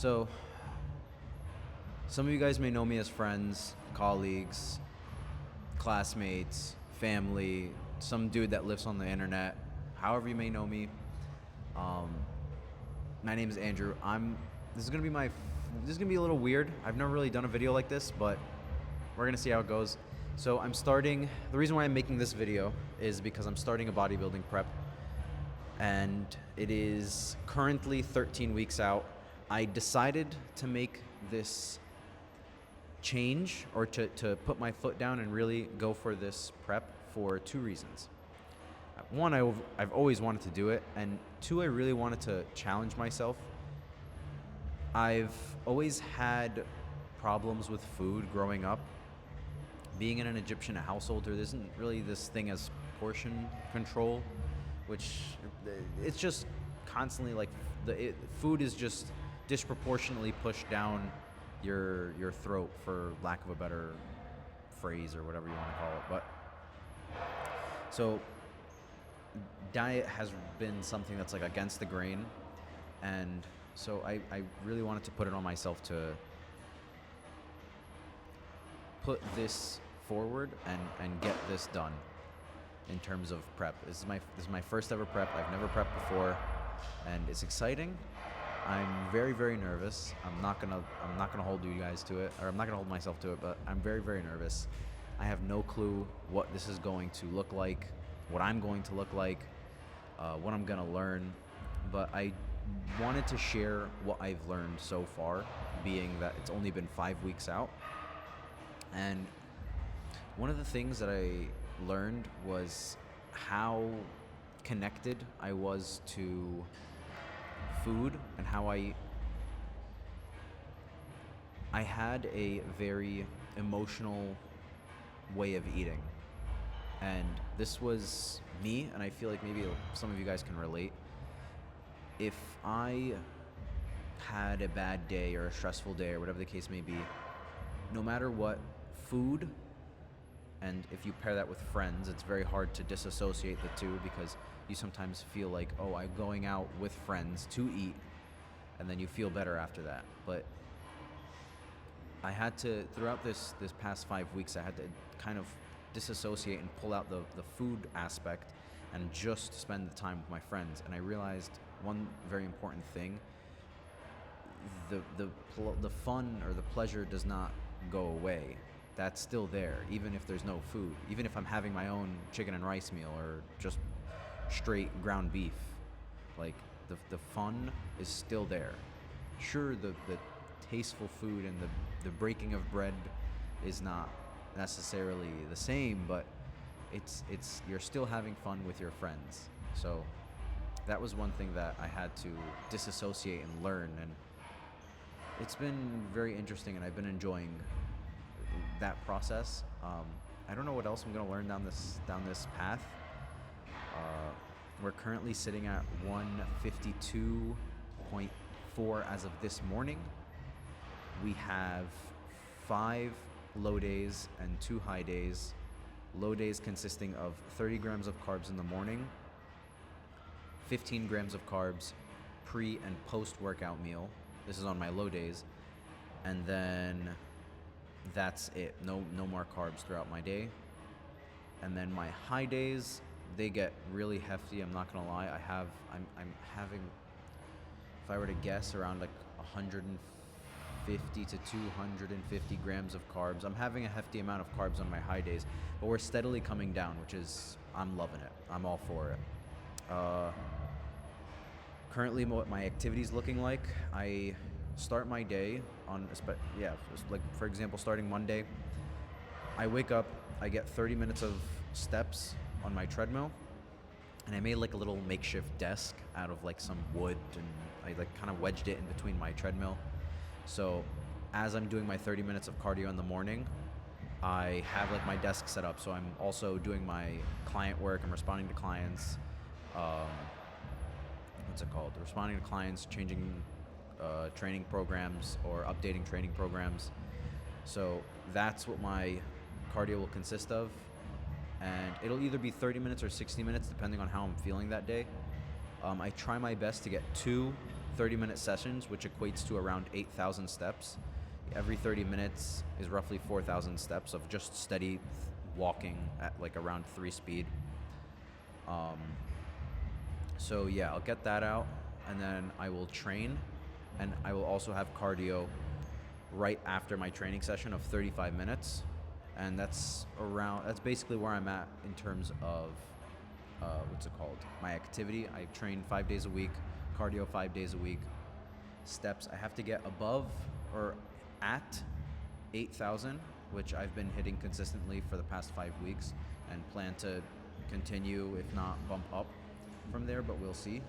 So, some of you guys may know me as friends, colleagues, classmates, family, some dude that lives on the internet. However you may know me. My name is Andrew. This is gonna be this is gonna be a little weird. I've never really done a video like this, but we're gonna see how it goes. So the reason why I'm making this video is because I'm starting a bodybuilding prep, and it is currently 13 weeks out. I decided to make this change, or to put my foot down and really go for this prep for two reasons. One, I've always wanted to do it, and two, I really wanted to challenge myself. I've always had problems with food growing up. Being in an Egyptian household, there isn't really this thing as portion control, which it's just constantly like food is just disproportionately pushed down your throat, for lack of a better phrase or whatever you want to call it. But so diet has been something that's like against the grain, and so I really wanted to put it on myself to put this forward and get this done in terms of prep. This is my first ever prep. I've never prepped before, and it's exciting. I'm very, very nervous. I'm not gonna hold you guys to it, or I'm not gonna hold myself to it, but I'm very, very nervous. I have no clue what this is going to look like, what I'm going to look like, what I'm gonna learn, but I wanted to share what I've learned so far, being that it's only been 5 weeks out. And one of the things that I learned was how connected I was to food, and how I had a very emotional way of eating. And this was me, and I feel like maybe some of you guys can relate. If I had a bad day or a stressful day or whatever the case may be, no matter what, food, and if you pair that with friends, it's very hard to disassociate the two, because you sometimes feel like, oh, I'm going out with friends to eat, and then you feel better after that. But I had to, throughout this past 5 weeks, I had to kind of disassociate and pull out the food aspect and just spend the time with my friends. And I realized one very important thing: the fun or the pleasure does not go away. That's still there, even if there's no food. Even if I'm having my own chicken and rice meal, or just straight ground beef, like the fun is still there. Sure, the tasteful food and the breaking of bread is not necessarily the same, but it's you're still having fun with your friends. So that was one thing that I had to disassociate and learn, and it's been very interesting, and I've been enjoying that process. I don't know what else I'm going to learn down this path. We're currently sitting at 152.4 as of this morning. We have 5 low days and 2 high days. Low days consisting of 30 grams of carbs in the morning, 15 grams of carbs pre and post workout meal. This is on my low days. And then that's it. No more carbs throughout my day. And then my high days, they get really hefty. I'm not gonna lie. I'm having, if I were to guess, around like 150 to 250 grams of carbs. I'm having a hefty amount of carbs on my high days, but we're steadily coming down, which is, I'm loving it. I'm all for it. Currently, what my activity's looking like, I start my day on, like for example, starting Monday, I wake up, I get 30 minutes of steps on my treadmill, and I made like a little makeshift desk out of like some wood, and I like kind of wedged it in between my treadmill. So as I'm doing my 30 minutes of cardio in the morning, I have like my desk set up, so I'm also doing my client work. I'm responding to clients, responding to clients, changing training programs or updating training programs. So that's what my cardio will consist of, and it'll either be 30 minutes or 60 minutes depending on how I'm feeling that day. I try my best to get 2 30-minute sessions, which equates to around 8,000 steps. Every 30 minutes is roughly 4,000 steps of just steady walking at like around 3 speed. So yeah, I'll get that out, and then I will train, and I will also have cardio right after my training session of 35 minutes. And that's basically where I'm at in terms of my activity. I train 5 days a week, cardio 5 days a week. Steps, I have to get above or at 8,000, which I've been hitting consistently for the past 5 weeks, and plan to continue, if not bump up from there, but we'll see.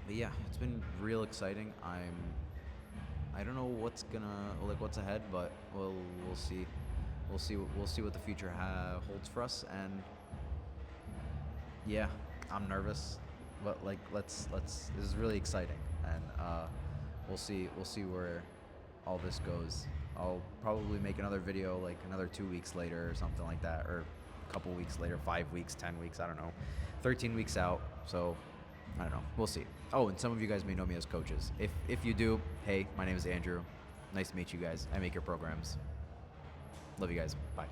But yeah, it's been real exciting. I don't know what's ahead, but we'll see. We'll see what the future holds for us. And yeah, I'm nervous, but like this is really exciting, and we'll see where all this goes. I'll probably make another video like another 2 weeks later or something like that, or a couple weeks later, 5 weeks, 10 weeks, I don't know, 13 weeks out. So I don't know. We'll see. Oh, and some of you guys may know me as coaches. If you do, hey, my name is Andrew. Nice to meet you guys. I make your programs. Love you guys. Bye.